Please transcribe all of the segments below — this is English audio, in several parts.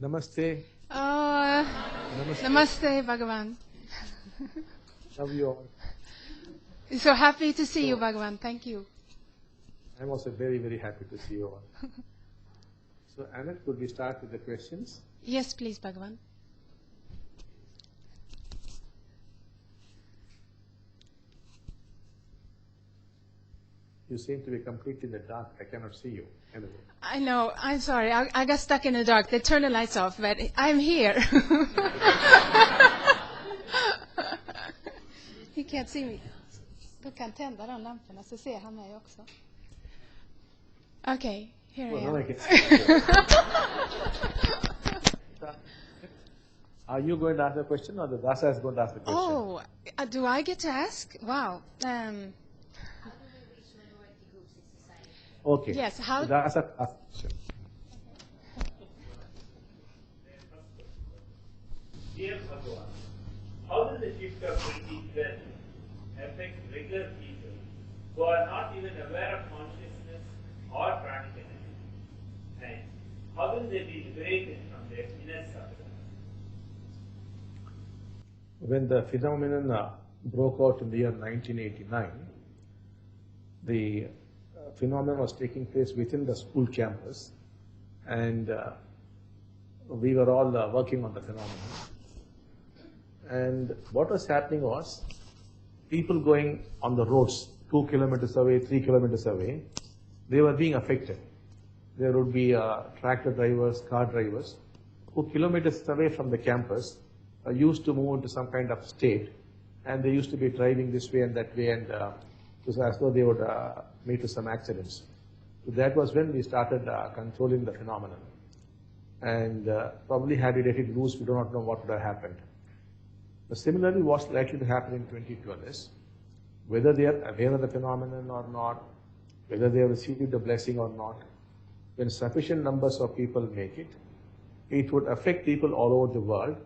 Namaste. Namaste, Bhagavan. Love you all. So happy to see you, Bhagavan. Thank you. I'm also very, very happy to see you all. So, Anette, could we start with the questions? Yes, please, Bhagavan. You seem to be completely in the dark. I cannot see you. Anyway. I know. I'm sorry. I got stuck in the dark. They turned the lights off, but I'm here. He can't see me. Du kan tända de lamporna så ser han mig också. Okay, here I am. I can Are you going to ask the question or the Dasa is going to ask the question? Oh, do I get to ask? Wow. Okay. Yes, how... So Dasa ask the question. Dear Bhagavan, how does the shift of 2012 affect regular people who are not even aware of consciousness or pranic energy? And how will they be liberated from their inner suffering? When the phenomenon broke out in the year 1989, the phenomenon was taking place within the school campus, and we were all working on the phenomenon. And what was happening was, people going on the roads 2 kilometers away, 3 kilometers away, they were being affected. There would be tractor drivers, car drivers, who kilometers away from the campus used to move into some kind of state, and they used to be driving this way and that way, and it was as though they would meet with some accidents. So that was when we started controlling the phenomenon. And probably had we let it loose, we do not know what would have happened. But similarly, what's likely to happen in 2012 is, whether they are aware of the phenomenon or not, whether they have received the blessing or not, when sufficient numbers of people make it, it would affect people all over the world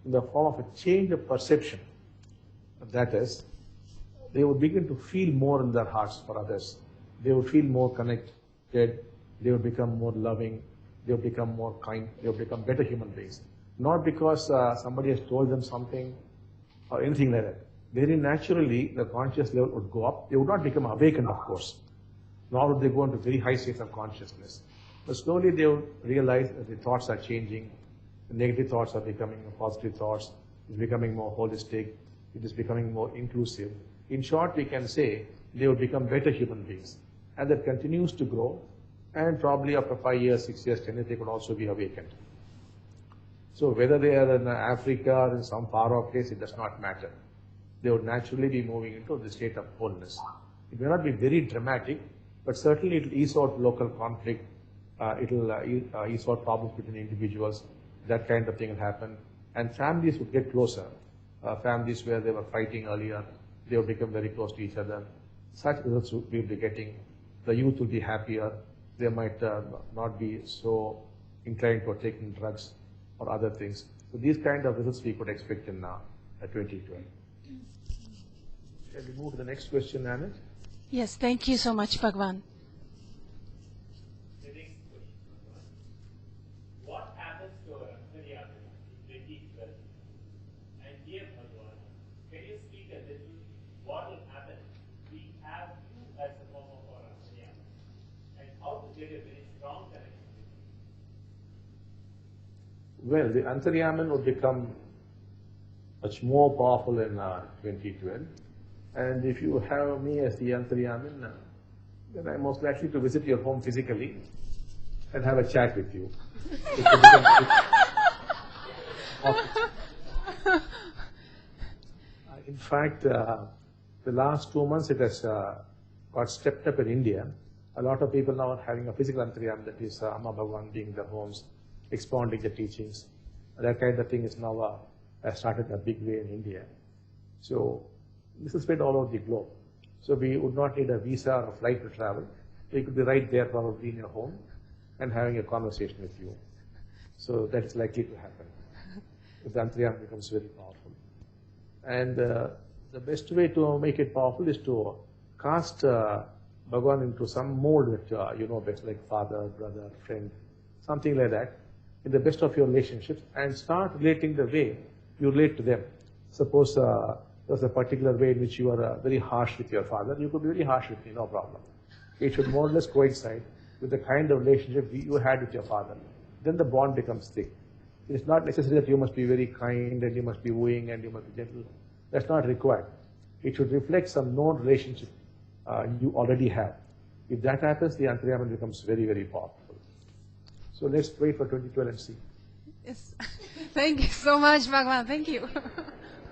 in the form of a change of perception. That is, they would begin to feel more in their hearts for others. They would feel more connected. They would become more loving. They would become more kind. They would become better human beings. Not because somebody has told them something or anything like that. Very naturally, the conscious level would go up. They would not become awakened, of course, nor would they go into very high states of consciousness. But slowly they would realize that the thoughts are changing. The negative thoughts are becoming positive thoughts. It's becoming more holistic. It is becoming more inclusive. In short, we can say they would become better human beings. And that continues to grow. And probably after 5 years, 6 years, 10 years, they could also be awakened. So whether they are in Africa or in some far-off place, it does not matter. They would naturally be moving into the state of wholeness. It may not be very dramatic, but certainly it will ease out local conflict. It will ease out problems between individuals. That kind of thing will happen. And families would get closer. Families where they were fighting earlier, they would become very close to each other. Such results we will be getting. The youth will be happier. They might not be so inclined for taking drugs or other things. So these kind of results we could expect in 2012. Shall we move to the next question, Anette? Yes, thank you so much, Bhagavan. The next question, Bhagavan. What happens to our Antaryami in 2012? And dear Bhagavan, can you speak a little what will happen if we have you as the form of our Antaryami? And how to get a very strong connection with you? Well, the Antaryaman would become much more powerful in 2012. And if you have me as the Antaryaman, then I'm most likely to visit your home physically and have a chat with you. In fact, the last 2 months it has got stepped up in India. A lot of people now are having a physical Antaryam, that is Amma Bhagavan being their homes, expounding the teachings. That kind of thing is now started in a big way in India. So this is spread all over the globe. So we would not need a visa or a flight to travel. We could be right there probably in your home and having a conversation with you. So that is likely to happen. If the Antaryam becomes very powerful. And the best way to make it powerful is to cast Bhagavan into some mold that you know best, like father, brother, friend, something like that. in the best of your relationships and start relating the way you relate to them. Suppose there's a particular way in which you are very harsh with your father, you could be very harsh with me, no problem. It should more or less coincide with the kind of relationship you had with your father. Then the bond becomes thick. It's not necessary that you must be very kind and you must be wooing and you must be gentle. That's not required. It should reflect some known relationship you already have. If that happens, the Antaryaman becomes very, very powerful. So let's wait for 2012 and see. Yes. Thank you so much, Bhagavan. Thank you.